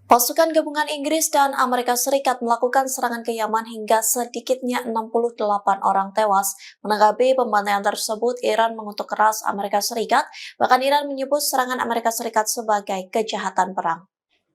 Pasukan gabungan Inggris dan Amerika Serikat melakukan serangan ke Yaman hingga sedikitnya 68 orang tewas. Menanggapi pembantaian tersebut, Iran mengutuk keras Amerika Serikat, bahkan Iran menyebut serangan Amerika Serikat sebagai kejahatan perang.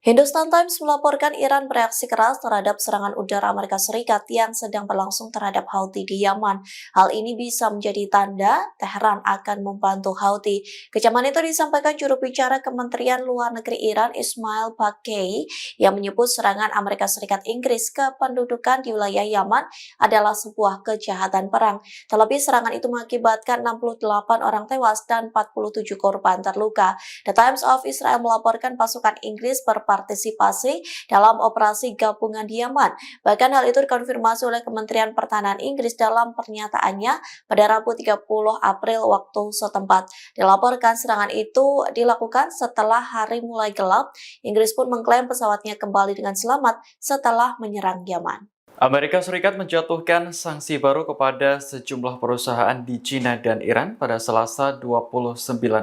Hindustan Times melaporkan Iran bereaksi keras terhadap serangan udara Amerika Serikat yang sedang berlangsung terhadap Houthi di Yaman. Hal ini bisa menjadi tanda Teheran akan membantu Houthi. Kecaman itu disampaikan juru bicara Kementerian Luar Negeri Iran Ismail Baqai yang menyebut serangan Amerika Serikat Inggris ke pendudukan di wilayah Yaman adalah sebuah kejahatan perang. Terlebih serangan itu mengakibatkan 68 orang tewas dan 47 korban terluka. The Times of Israel melaporkan pasukan Inggris berpartisipasi dalam operasi gabungan di Yaman. Bahkan hal itu dikonfirmasi oleh Kementerian Pertahanan Inggris dalam pernyataannya pada Rabu 30 April waktu setempat. Dilaporkan serangan itu dilakukan setelah hari mulai gelap. Inggris pun mengklaim pesawatnya kembali dengan selamat setelah menyerang Yaman. Amerika Serikat menjatuhkan sanksi baru kepada sejumlah perusahaan di China dan Iran pada Selasa 29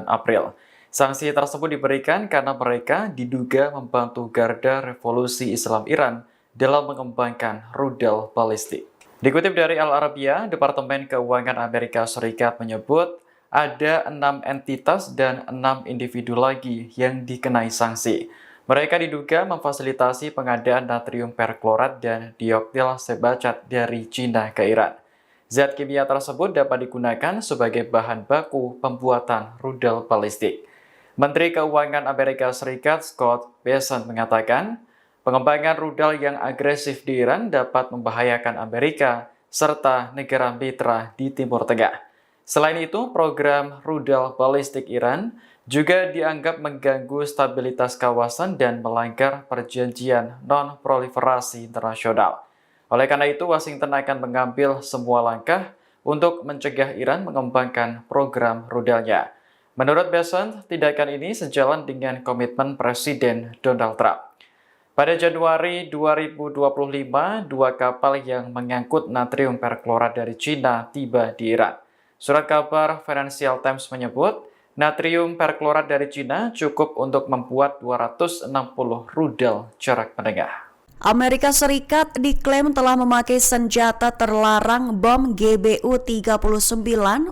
April. Sanksi tersebut diberikan karena mereka diduga membantu Garda Revolusi Islam Iran dalam mengembangkan rudal balistik. Dikutip dari Al Arabiya, Departemen Keuangan Amerika Serikat menyebut ada 6 entitas dan 6 individu lagi yang dikenai sanksi. Mereka diduga memfasilitasi pengadaan natrium perklorat dan dioktil sebacat dari China ke Iran. Zat kimia tersebut dapat digunakan sebagai bahan baku pembuatan rudal balistik. Menteri Keuangan Amerika Serikat Scott Bessent mengatakan, pengembangan rudal yang agresif di Iran dapat membahayakan Amerika serta negara mitra di Timur Tengah. Selain itu, program rudal balistik Iran juga dianggap mengganggu stabilitas kawasan dan melanggar perjanjian non-proliferasi internasional. Oleh karena itu, Washington akan mengambil semua langkah untuk mencegah Iran mengembangkan program rudalnya. Menurut Bessent, tindakan ini sejalan dengan komitmen Presiden Donald Trump. Pada Januari 2025, 2 kapal yang mengangkut natrium perklorat dari China tiba di Iran. Surat kabar Financial Times menyebut, natrium perklorat dari China cukup untuk membuat 260 rudal jarak menengah. Amerika Serikat diklaim telah memakai senjata terlarang bom GBU-39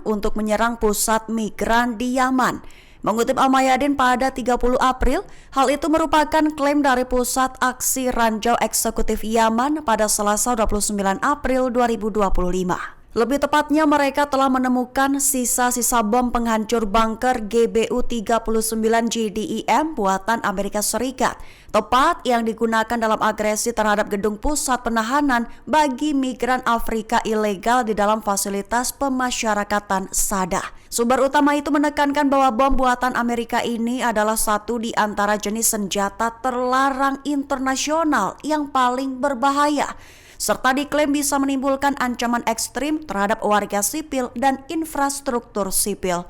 untuk menyerang pusat migran di Yaman. Mengutip Al-Mayadin pada 30 April, hal itu merupakan klaim dari Pusat Aksi Ranjau Eksekutif Yaman pada Selasa 29 April 2025. Lebih tepatnya, mereka telah menemukan sisa-sisa bom penghancur bunker GBU-39 GDIM buatan Amerika Serikat, tepat yang digunakan dalam agresi terhadap gedung pusat penahanan bagi migran Afrika ilegal di dalam fasilitas pemasyarakatan Sadah. Sumber utama itu menekankan bahwa bom buatan Amerika ini adalah satu di antara jenis senjata terlarang internasional yang paling berbahaya, serta diklaim bisa menimbulkan ancaman ekstrim terhadap warga sipil dan infrastruktur sipil.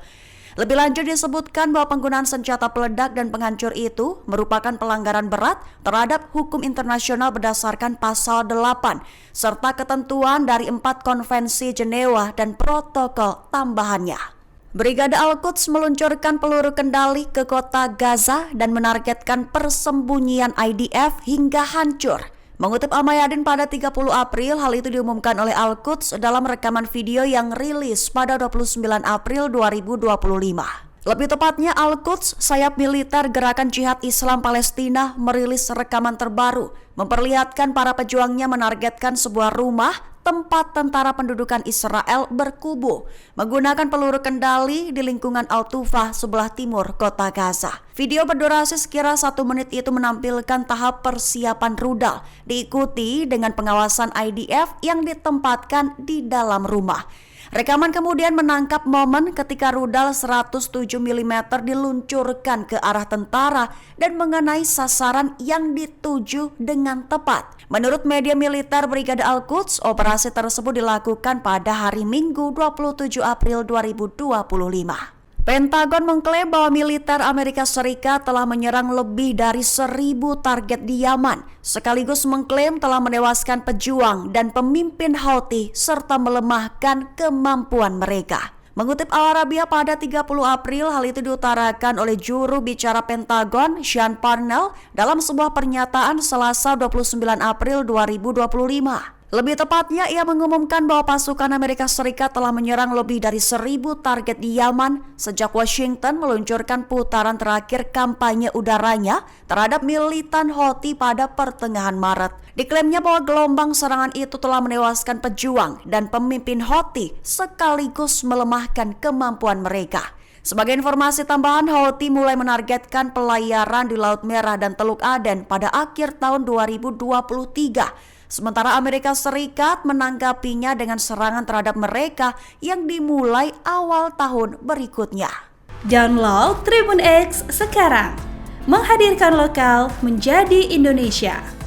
Lebih lanjut disebutkan bahwa penggunaan senjata peledak dan penghancur itu merupakan pelanggaran berat terhadap hukum internasional berdasarkan pasal 8, serta ketentuan dari 4 konvensi Jenewa dan protokol tambahannya. Brigade Al-Quds meluncurkan peluru kendali ke kota Gaza dan menargetkan persembunyian IDF hingga hancur. Mengutip Al-Mayadin pada 30 April, hal itu diumumkan oleh Al-Quds dalam rekaman video yang rilis pada 29 April 2025. Lebih tepatnya, Al-Quds, sayap militer Gerakan Jihad Islam Palestina, merilis rekaman terbaru memperlihatkan para pejuangnya menargetkan sebuah rumah tempat tentara pendudukan Israel berkubu menggunakan peluru kendali di lingkungan Al-Tufah sebelah timur kota Gaza. Video berdurasi sekira 1 menit itu menampilkan tahap persiapan rudal diikuti dengan pengawasan IDF yang ditempatkan di dalam rumah. Rekaman kemudian menangkap momen ketika rudal 107 mm diluncurkan ke arah tentara dan mengenai sasaran yang dituju dengan tepat. Menurut media militer Brigade Al-Quds, operasi tersebut dilakukan pada hari Minggu 27 April 2025. Pentagon mengklaim bahwa militer Amerika Serikat telah menyerang lebih dari 1.000 target di Yaman, sekaligus mengklaim telah menewaskan pejuang dan pemimpin Houthi serta melemahkan kemampuan mereka. Mengutip Al Arabiya pada 30 April, hal itu diutarakan oleh juru bicara Pentagon, Sean Parnell, dalam sebuah pernyataan Selasa 29 April 2025. Lebih tepatnya, ia mengumumkan bahwa pasukan Amerika Serikat telah menyerang lebih dari 1.000 target di Yaman sejak Washington meluncurkan putaran terakhir kampanye udaranya terhadap militan Houthi pada pertengahan Maret. Diklaimnya bahwa gelombang serangan itu telah menewaskan pejuang dan pemimpin Houthi sekaligus melemahkan kemampuan mereka. Sebagai informasi tambahan, Houthi mulai menargetkan pelayaran di Laut Merah dan Teluk Aden pada akhir tahun 2023. Sementara Amerika Serikat menanggapinya dengan serangan terhadap mereka yang dimulai awal tahun berikutnya. Download Tribun X sekarang, menghadirkan lokal menjadi Indonesia.